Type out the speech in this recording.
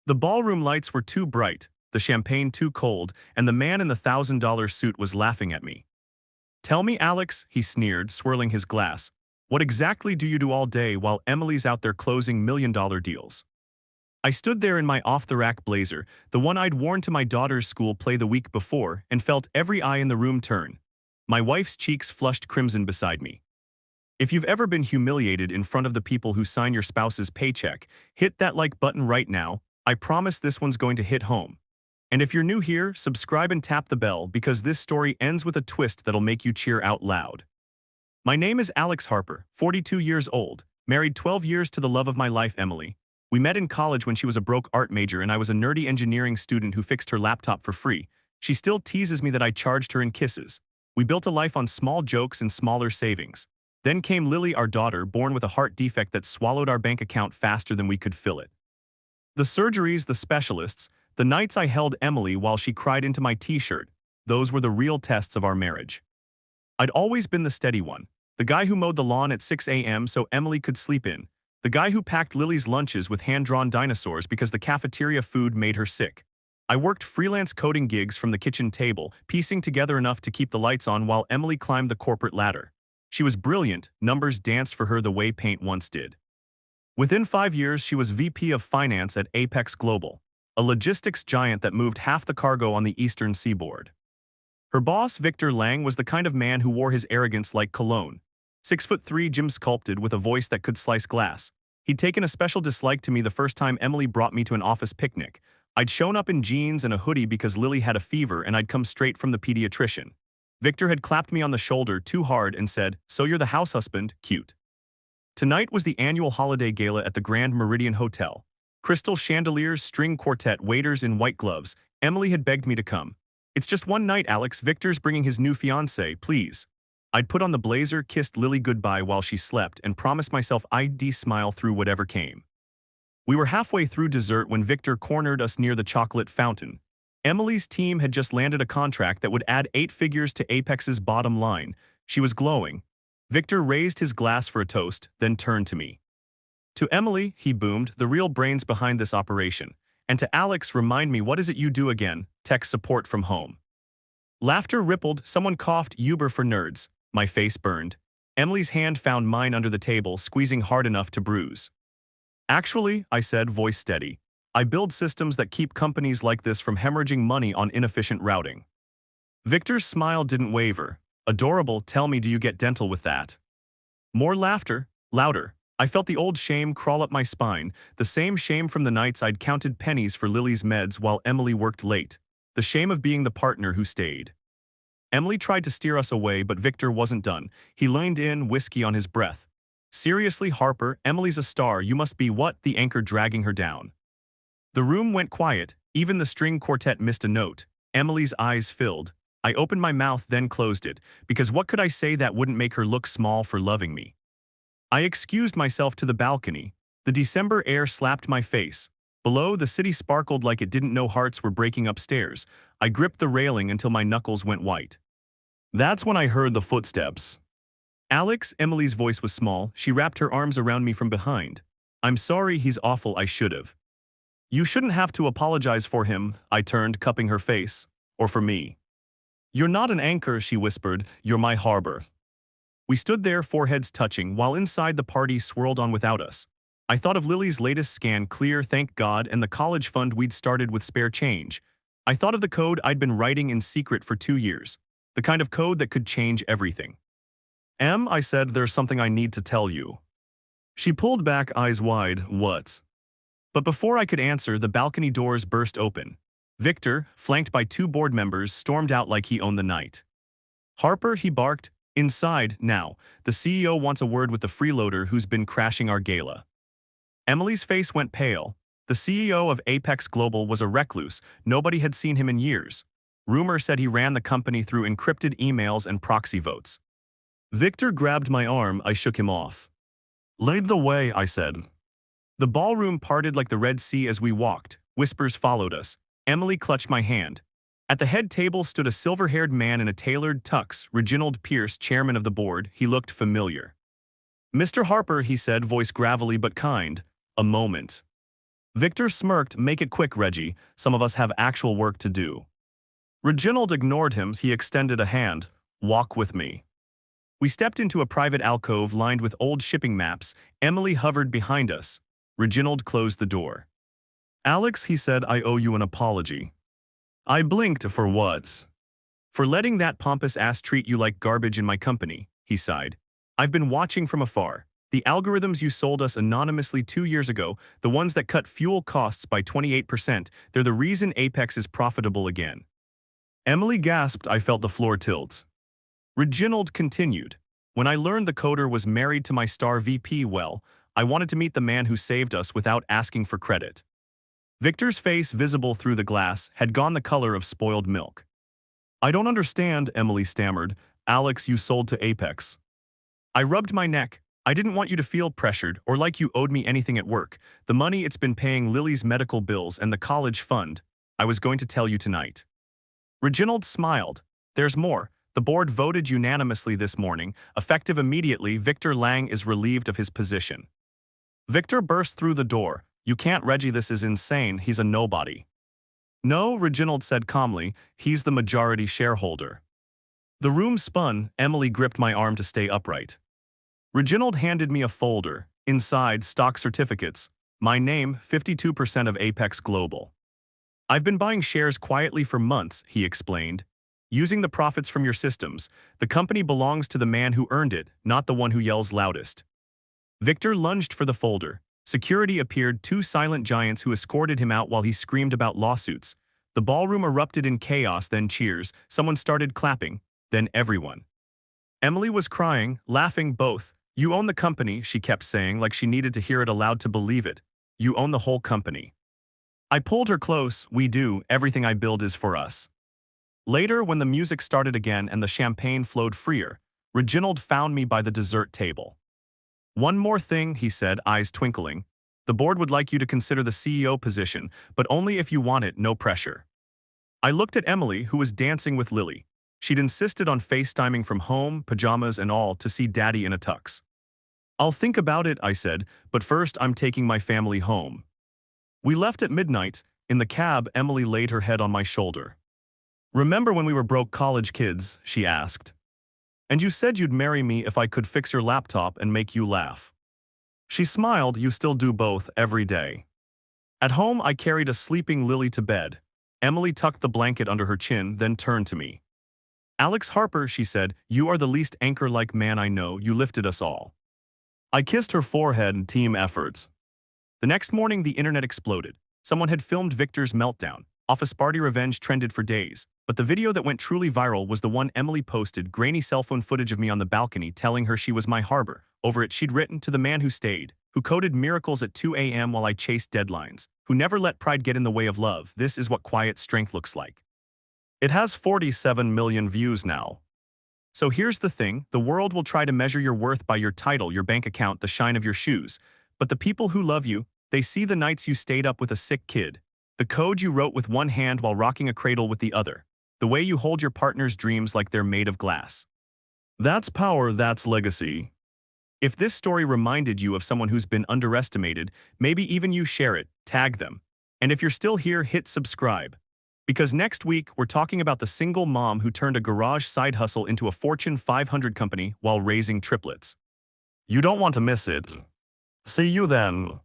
The ballroom lights were too bright, the champagne too cold, and the man in the $1,000 suit was laughing at me. "Tell me, Alex," he sneered, swirling his glass, "what exactly do you do all day while Emily's out there closing million-dollar deals?" I stood there in my off-the-rack blazer, the one I'd worn to my daughter's school play the week before, and felt every eye in the room turn. My wife's cheeks flushed crimson beside me. If you've ever been humiliated in front of the people who sign your spouse's paycheck, hit that like button right now. I promise this one's going to hit home. And if you're new here, subscribe and tap the bell because this story ends with a twist that'll make you cheer out loud. My name is Alex Harper, 42 years old, married 12 years to the love of my life, Emily. We met in college when she was a broke art major and I was a nerdy engineering student who fixed her laptop for free. She still teases me that I charged her in kisses. We built a life on small jokes and smaller savings. Then came Lily, our daughter, born with a heart defect that swallowed our bank account faster than we could fill it. The surgeries, the specialists, the nights I held Emily while she cried into my t-shirt, those were the real tests of our marriage. I'd always been the steady one, the guy who mowed the lawn at 6 a.m. so Emily could sleep in, the guy who packed Lily's lunches with hand-drawn dinosaurs because the cafeteria food made her sick. I worked freelance coding gigs from the kitchen table, piecing together enough to keep the lights on while Emily climbed the corporate ladder. She was brilliant, numbers danced for her the way paint once did. Within 5 years, she was VP of Finance at Apex Global, a logistics giant that moved half the cargo on the eastern seaboard. Her boss, Victor Lang, was the kind of man who wore his arrogance like cologne. 6'3", gym-sculpted with a voice that could slice glass. He'd taken a special dislike to me the first time Emily brought me to an office picnic. I'd shown up in jeans and a hoodie because Lily had a fever and I'd come straight from the pediatrician. Victor had clapped me on the shoulder too hard and said, "So you're the house husband, cute." Tonight was the annual holiday gala at the Grand Meridian Hotel. Crystal chandeliers, string quartet, waiters in white gloves. Emily had begged me to come. "It's just one night, Alex. Victor's bringing his new fiancée, please." I'd put on the blazer, kissed Lily goodbye while she slept, and promised myself I'd smile through whatever came. We were halfway through dessert when Victor cornered us near the chocolate fountain. Emily's team had just landed a contract that would add 8 figures to Apex's bottom line. She was glowing. Victor raised his glass for a toast, then turned to me. "To Emily," he boomed, "the real brains behind this operation. And to Alex, remind me, what is it you do again? Tech support from home." Laughter rippled, someone coughed, "Uber for nerds." My face burned. Emily's hand found mine under the table, squeezing hard enough to bruise. "Actually," I said, voice steady, "I build systems that keep companies like this from hemorrhaging money on inefficient routing." Victor's smile didn't waver. "Adorable, tell me, do you get dental with that?" More laughter, louder. I felt the old shame crawl up my spine, the same shame from the nights I'd counted pennies for Lily's meds while Emily worked late. The shame of being the partner who stayed. Emily tried to steer us away, but Victor wasn't done. He leaned in, whiskey on his breath. "Seriously, Harper, Emily's a star. You must be what?" The anchor dragging her down. The room went quiet. Even the string quartet missed a note. Emily's eyes filled. I opened my mouth, then closed it, because what could I say that wouldn't make her look small for loving me? I excused myself to the balcony. The December air slapped my face. Below, the city sparkled like it didn't know hearts were breaking upstairs. I gripped the railing until my knuckles went white. That's when I heard the footsteps. "Alex," Emily's voice was small. She wrapped her arms around me from behind. "I'm sorry, he's awful, I should've." "You shouldn't have to apologize for him," I turned, cupping her face. "Or for me." "You're not an anchor," she whispered. "You're my harbor." We stood there, foreheads touching, while inside the party swirled on without us. I thought of Lily's latest scan, clear, thank God, and the college fund we'd started with spare change. I thought of the code I'd been writing in secret for 2 years. The kind of code that could change everything. "Em," I said, "there's something I need to tell you." She pulled back, eyes wide. "What?" But before I could answer, the balcony doors burst open. Victor, flanked by 2 board members, stormed out like he owned the night. "Harper," he barked. "Inside, now. The CEO wants a word with the freeloader who's been crashing our gala." Emily's face went pale. The CEO of Apex Global was a recluse. Nobody had seen him in years. Rumor said he ran the company through encrypted emails and proxy votes. Victor grabbed my arm. I shook him off. "Lead the way," I said. The ballroom parted like the Red Sea as we walked. Whispers followed us. Emily clutched my hand. At the head table stood a silver-haired man in a tailored tux, Reginald Pierce, chairman of the board. He looked familiar. "Mr. Harper," he said, voice gravelly but kind. "A moment." Victor smirked. Make it quick, Reggie. Some of us have actual work to do. Reginald ignored him. He extended a hand. Walk with me. We stepped into a private alcove lined with old shipping maps. Emily hovered behind us. Reginald closed the door. Alex, he said, I owe you an apology. I blinked. For what? For letting that pompous ass treat you like garbage in my company, he sighed. I've been watching from afar. The algorithms you sold us anonymously 2 years ago, the ones that cut fuel costs by 28%, they're the reason Apex is profitable again. Emily gasped. I felt the floor tilt. Reginald continued. When I learned the coder was married to my star VP, well, I wanted to meet the man who saved us without asking for credit. Victor's face, visible through the glass, had gone the color of spoiled milk. I don't understand, Emily stammered. Alex, you sold to Apex. I rubbed my neck. I didn't want you to feel pressured or like you owed me anything at work. The money it's been paying Lily's medical bills and the college fund. I was going to tell you tonight. Reginald smiled. There's more. The board voted unanimously this morning. Effective immediately, Victor Lang is relieved of his position. Victor burst through the door. You can't, Reggie, this is insane. He's a nobody. No, Reginald said calmly. He's the majority shareholder. The room spun. Emily gripped my arm to stay upright. Reginald handed me a folder. Inside, stock certificates. My name, 52% of Apex Global. I've been buying shares quietly for months, he explained. Using the profits from your systems, the company belongs to the man who earned it, not the one who yells loudest. Victor lunged for the folder. Security appeared, 2 silent giants who escorted him out while he screamed about lawsuits. The ballroom erupted in chaos, then cheers. Someone started clapping, then everyone. Emily was crying, laughing, both. You own the company, she kept saying, like she needed to hear it aloud to believe it. You own the whole company. I pulled her close. We do. Everything I build is for us. Later, when the music started again and the champagne flowed freer, Reginald found me by the dessert table. One more thing, he said, eyes twinkling. The board would like you to consider the CEO position, but only if you want it, no pressure. I looked at Emily, who was dancing with Lily. She'd insisted on FaceTiming from home, pajamas and all, to see Daddy in a tux. I'll think about it, I said, but first I'm taking my family home. We left at midnight. In the cab, Emily laid her head on my shoulder. Remember when we were broke college kids, she asked. And you said you'd marry me if I could fix your laptop and make you laugh. She smiled. You still do both every day. At home, I carried a sleeping Lily to bed. Emily tucked the blanket under her chin, then turned to me. Alex Harper, she said, you are the least anchor-like man I know. You lifted us all. I kissed her forehead. Team efforts. The next morning, the internet exploded. Someone had filmed Victor's meltdown. Office party revenge trended for days. But the video that went truly viral was the one Emily posted, grainy cell phone footage of me on the balcony telling her she was my harbor. Over it she'd written, to the man who stayed, who coded miracles at 2 a.m. while I chased deadlines, who never let pride get in the way of love. This is what quiet strength looks like. It has 47 million views now. So here's the thing, the world will try to measure your worth by your title, your bank account, the shine of your shoes. But the people who love you, they see the nights you stayed up with a sick kid, the code you wrote with one hand while rocking a cradle with the other, the way you hold your partner's dreams like they're made of glass. That's power, that's legacy. If this story reminded you of someone who's been underestimated, maybe even you share it, tag them. And if you're still here, hit subscribe. Because next week, we're talking about the single mom who turned a garage side hustle into a Fortune 500 company while raising triplets. You don't want to miss it. See you then.